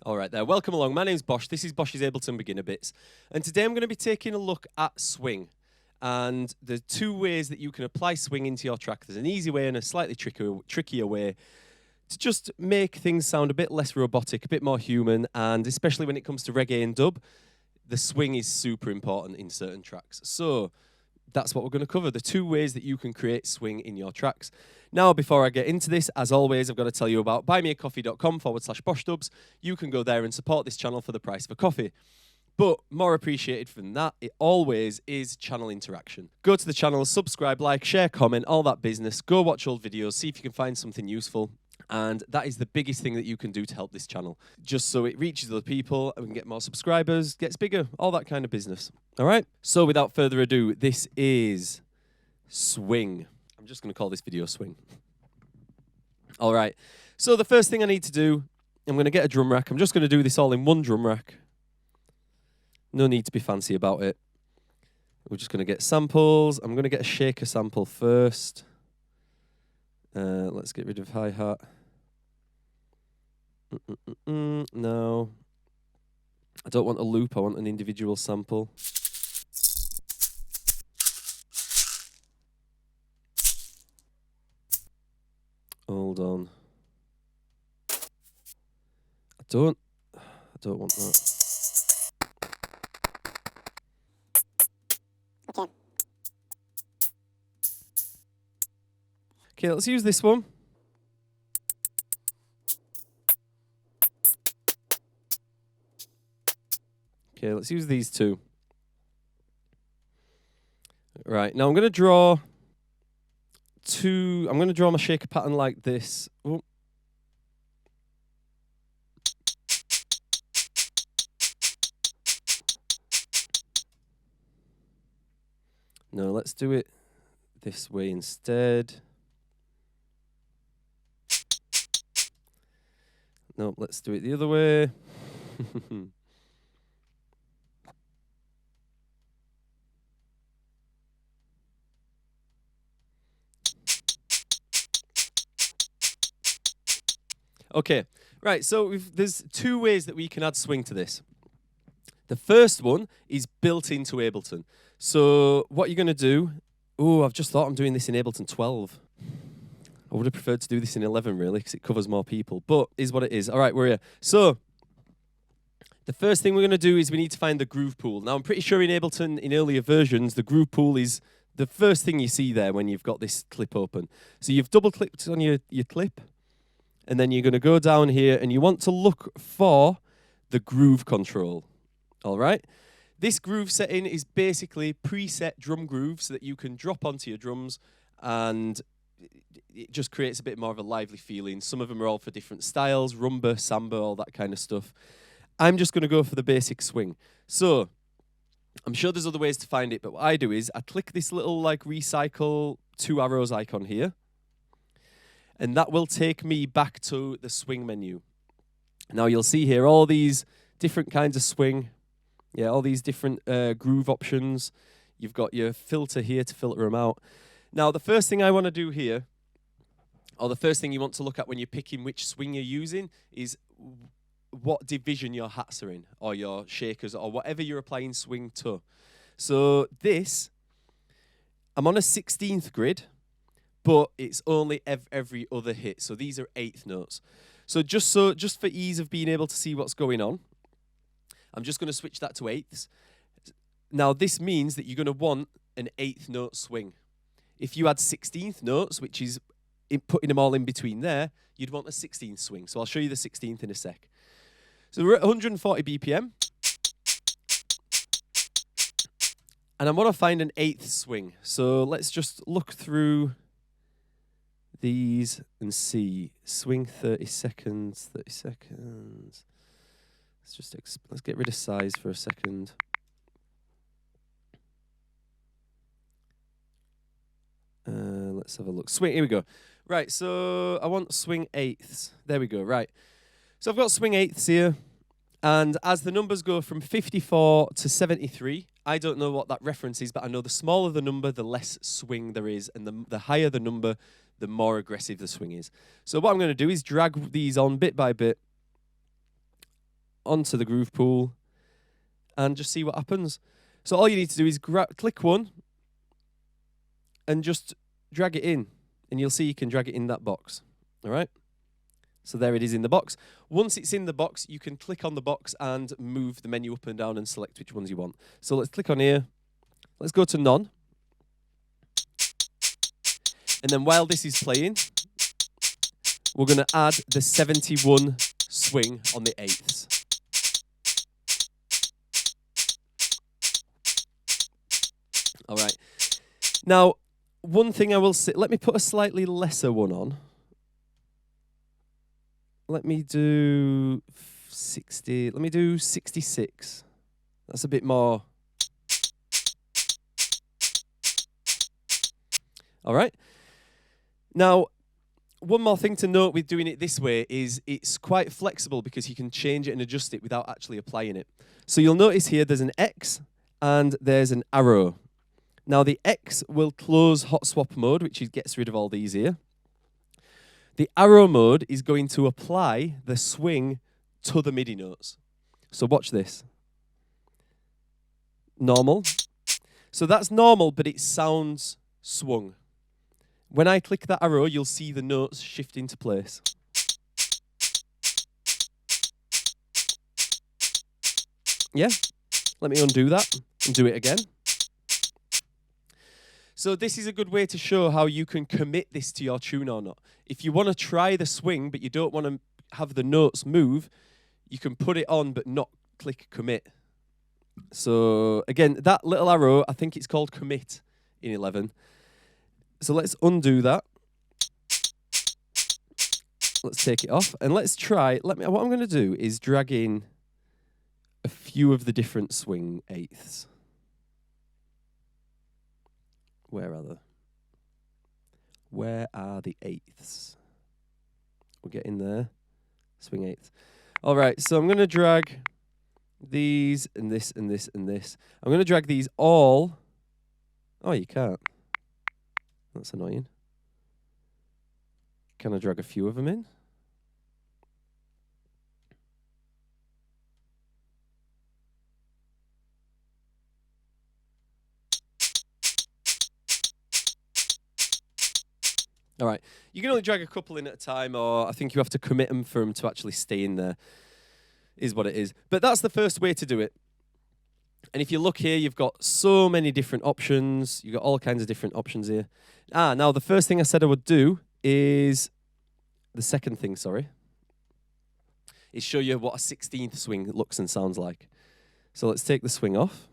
All right there, welcome along. My name's Bosh. This is Bosh's Ableton Beginner Bits. And today I'm going to be taking a look at swing. And the two ways that you can apply swing into your track. There's an easy way and a slightly trickier way to just make things sound a bit less robotic, a bit more human. And especially when it comes to reggae and dub, the swing is super important in certain tracks. So that's what we're going to cover, the two ways that you can create swing in your tracks. Now, before I get into this, as always, I've got to tell you about buymeacoffee.com/BoshDubs. You can go there and support this channel for the price of a coffee. But more appreciated than that, it always is channel interaction. Go to the channel, subscribe, like, share, comment, all that business. Go watch old videos, see if you can find something useful. And that is the biggest thing that you can do to help this channel. Just so it reaches other people and we can get more subscribers, gets bigger, all that kind of business. All right? So without further ado, this is swing. I'm just going to call this video swing. All right. So the first thing I need to do, I'm going to get a drum rack. I'm just going to do this all in one drum rack. No need to be fancy about it. We're just going to get samples. I'm going to get a shaker sample first. Let's get rid of hi-hat. No. I don't want a loop. I want an individual sample. Hold on. I don't want that. Okay, let's use this one. Okay, let's use these two. Right, now I'm going to draw I'm going to draw my shaker pattern like this. Oh. No, let's do it this way instead. No, let's do it the other way. Okay, right, so there's two ways that we can add swing to this. The first one is built into Ableton. So what you're going to do... Oh, I've just thought I'm doing this in Ableton 12. I would have preferred to do this in 11, really, because it covers more people. But is what it is. All right, we're here. So the first thing we're going to do is we need to find the groove pool. Now, I'm pretty sure in Ableton, in earlier versions, the groove pool is the first thing you see there when you've got this clip open. So you've double-clicked on your clip, and then you're going to go down here, and you want to look for the groove control. All right? This groove setting is basically preset drum grooves that you can drop onto your drums, and it just creates a bit more of a lively feeling. Some of them are all for different styles, rumba, samba, all that kind of stuff. I'm just going to go for the basic swing. So I'm sure there's other ways to find it, but what I do is I click this little like recycle 2 arrows icon here, and that will take me back to the swing menu. Now you'll see here all these different kinds of swing. Yeah, all these different groove options. You've got your filter here to filter them out. Now, the first thing I want to do here, or the first thing you want to look at when you're picking which swing you're using, is what division your hats are in, or your shakers, or whatever you're applying swing to. So this, I'm on a 16th grid, but it's only every other hit. So these are 8th notes. So just for ease of being able to see what's going on, I'm just going to switch that to 8ths. Now, this means that you're going to want an 8th note swing. If you had 16th notes, which is putting them all in between there, you'd want a 16th swing. So I'll show you the 16th in a sec. So we're at 140 BPM. And I want to find an 8th swing. So let's just look through these and see. Swing 30 seconds, 30 seconds. Let's get rid of size for a second. Let's have a look. Swing, here we go. Right, so I want swing 8ths. There we go, right. So I've got swing 8ths here. And as the numbers go from 54 to 73, I don't know what that reference is, but I know the smaller the number, the less swing there is. And the higher the number, the more aggressive the swing is. So what I'm going to do is drag these on bit by bit. onto the groove pool and just see what happens. So all you need to do is click one and just drag it in, and you'll see you can drag it in that box. All right? So there it is in the box. Once it's in the box, you can click on the box and move the menu up and down and select which ones you want. So let's click on here. Let's go to none. And then while this is playing, we're going to add the 71 swing on the eighths. All right. Now, one thing I will say, let me put a slightly lesser one on. Let me do 60. Let me do 66. That's a bit more. All right. Now, one more thing to note with doing it this way is it's quite flexible because you can change it and adjust it without actually applying it. So you'll notice here there's an X and there's an arrow. Now, the X will close hot swap mode, which gets rid of all these here. The arrow mode is going to apply the swing to the MIDI notes. So watch this. Normal. So that's normal, but it sounds swung. When I click that arrow, you'll see the notes shift into place. Yeah? Let me undo that and do it again. So this is a good way to show how you can commit this to your tune or not. If you want to try the swing, but you don't want to have the notes move, you can put it on but not click commit. So again, that little arrow, I think it's called commit in 11. So let's undo that. Let's take it off and let's try. What I'm going to do is drag in a few of the different swing eighths. Where are they? Where are the eighths? We'll get in there. Swing eighths. All right, so I'm going to drag these and this and this and this. I'm going to drag these all. Oh, you can't. That's annoying. Can I drag a few of them in? All right, you can only drag a couple in at a time, or I think you have to commit them for them to actually stay in there, is what it is. But that's the first way to do it. And if you look here, you've got so many different options. You've got all kinds of different options here. Now the first thing I said I would do is, the second thing, sorry, is show you what a 16th swing looks and sounds like. So let's take the swing off.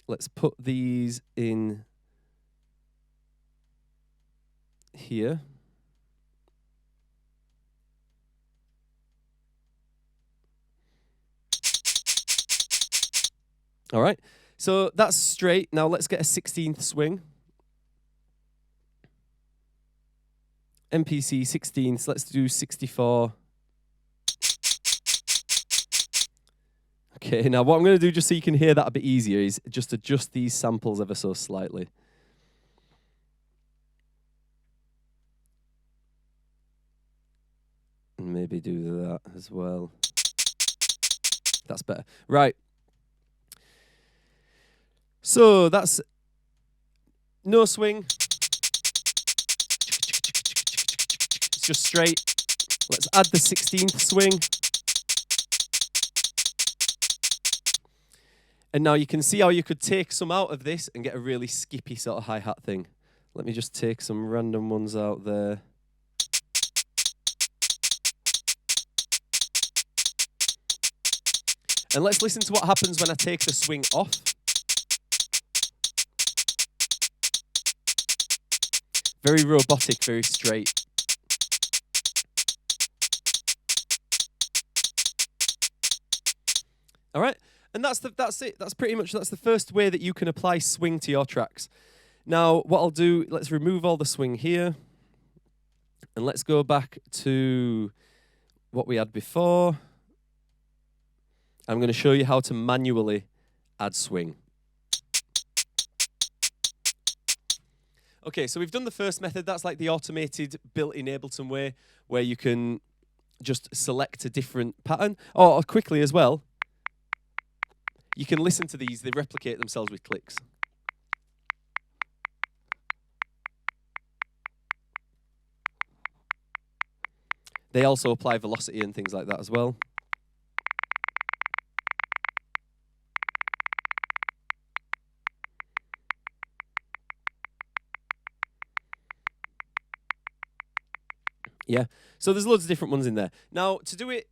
Let's put these in here. All right, so that's straight. Now let's get a 16th swing. MPC 16th, let's do 64. Okay, now what I'm going to do, just so you can hear that a bit easier, is just adjust these samples ever so slightly. And maybe do that as well. That's better. Right. So that's no swing. It's just straight. Let's add the 16th swing. And now you can see how you could take some out of this and get a really skippy sort of hi-hat thing. Let me just take some random ones out there. And let's listen to what happens when I take the swing off. Very robotic, very straight. All right, and that's it. That's pretty much, that's the first way that you can apply swing to your tracks. Now, what I'll do, let's remove all the swing here, and let's go back to what we had before. I'm going to show you how to manually add swing. Okay, so we've done the first method. That's like the automated built-in Ableton way, where you can just select a different pattern. Or quickly as well, you can listen to these. They replicate themselves with clicks. They also apply velocity and things like that as well. Yeah, so there's loads of different ones in there. Now, to do it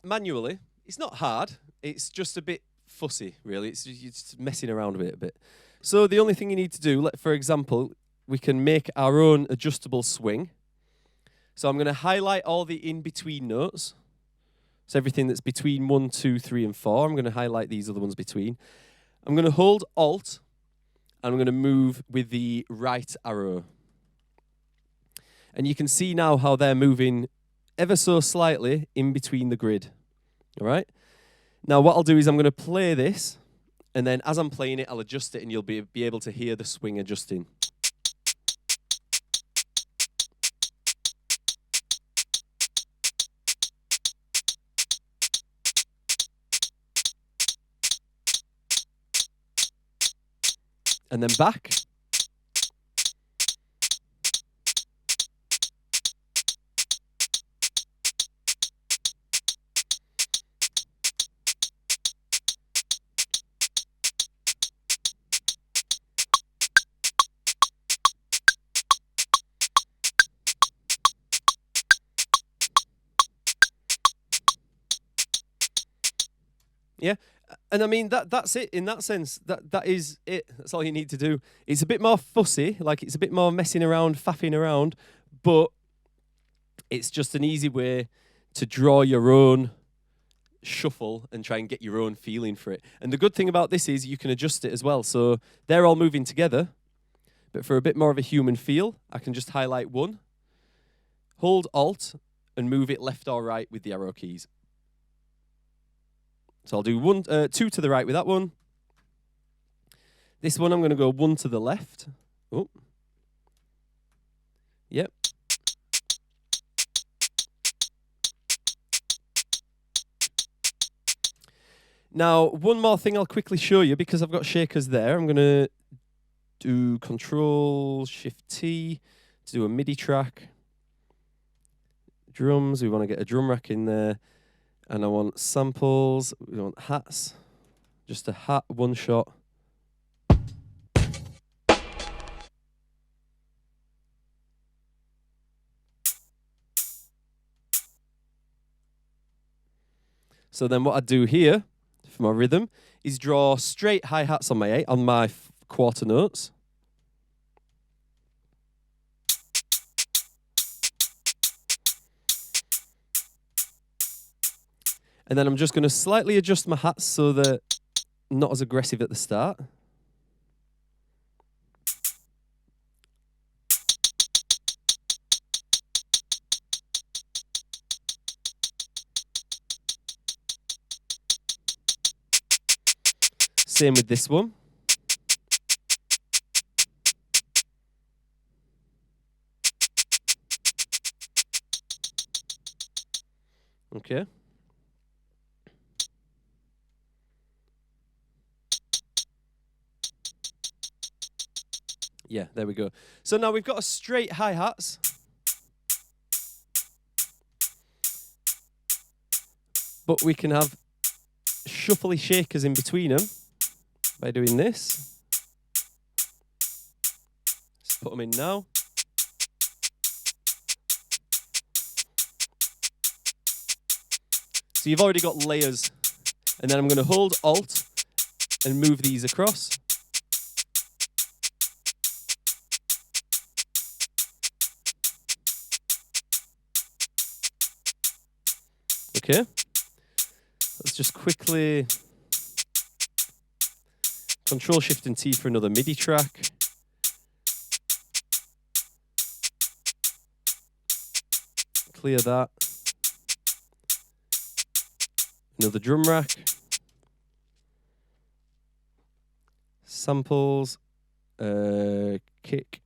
manually, it's not hard. It's just a bit fussy, really. It's just messing around with it a bit. So the only thing you need to do, for example, we can make our own adjustable swing. So I'm going to highlight all the in-between notes. So everything that's between 1, 2, 3, and 4. I'm going to highlight these other ones between. I'm going to hold Alt, and I'm going to move with the right arrow. And you can see now how they're moving ever so slightly in between the grid. All right? Now what I'll do is I'm going to play this, and then as I'm playing it, I'll adjust it, and you'll be able to hear the swing adjusting. And then back. Yeah, and I mean that's it in that sense. That is it. That's all you need to do. It's a bit more fussy, like it's a bit more messing around, faffing around, but it's just an easy way to draw your own shuffle and try and get your own feeling for it. And the good thing about this is you can adjust it as well. So they're all moving together, but for a bit more of a human feel, I can just highlight one, hold Alt, and move it left or right with the arrow keys. So I'll do 2 to the right with that one. This one I'm going to go 1 to the left. Oh. Yep. Now, one more thing I'll quickly show you because I've got shakers there. I'm going to do Control-Shift-T to do a MIDI track. Drums, we want to get a drum rack in there. And I want samples, we want hats. Just a hat, one shot. So then what I do here for my rhythm is draw straight hi-hats on my quarter notes. And then I'm just going to slightly adjust my hats so they're not as aggressive at the start. Same with this one. Okay. Yeah, there we go. So now we've got a straight hi-hats. But we can have shuffly shakers in between them by doing this. Just put them in now. So you've already got layers. And then I'm going to hold Alt and move these across. Okay. Let's just quickly Control-Shift and T for another MIDI track. Clear that. Another drum rack. Samples. Kick.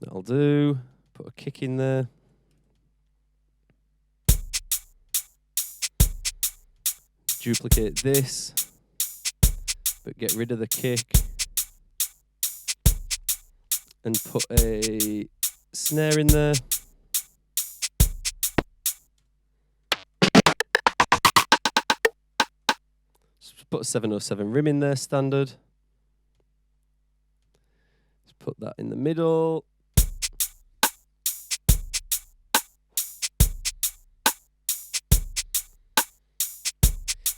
That'll do. Put a kick in there. Duplicate this, but get rid of the kick. And put a snare in there. Just put a 707 rim in there, standard. Let's put that in the middle.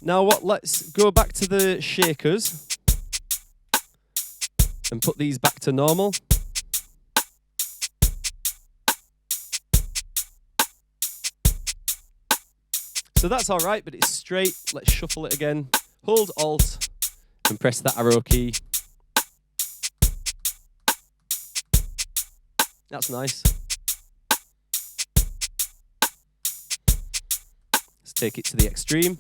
Now let's go back to the shakers and put these back to normal. So that's all right, but it's straight. Let's shuffle it again. Hold Alt and press that arrow key. That's nice. Let's take it to the extreme.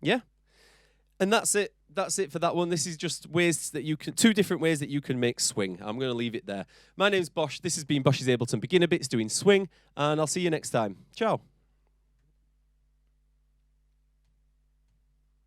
Yeah. And that's it. That's it for that one. This is just ways that you can, 2 different ways that you can make swing. I'm going to leave it there. My name's Bosh. This has been Bosh's Ableton Beginner Bits doing swing, and I'll see you next time. Ciao.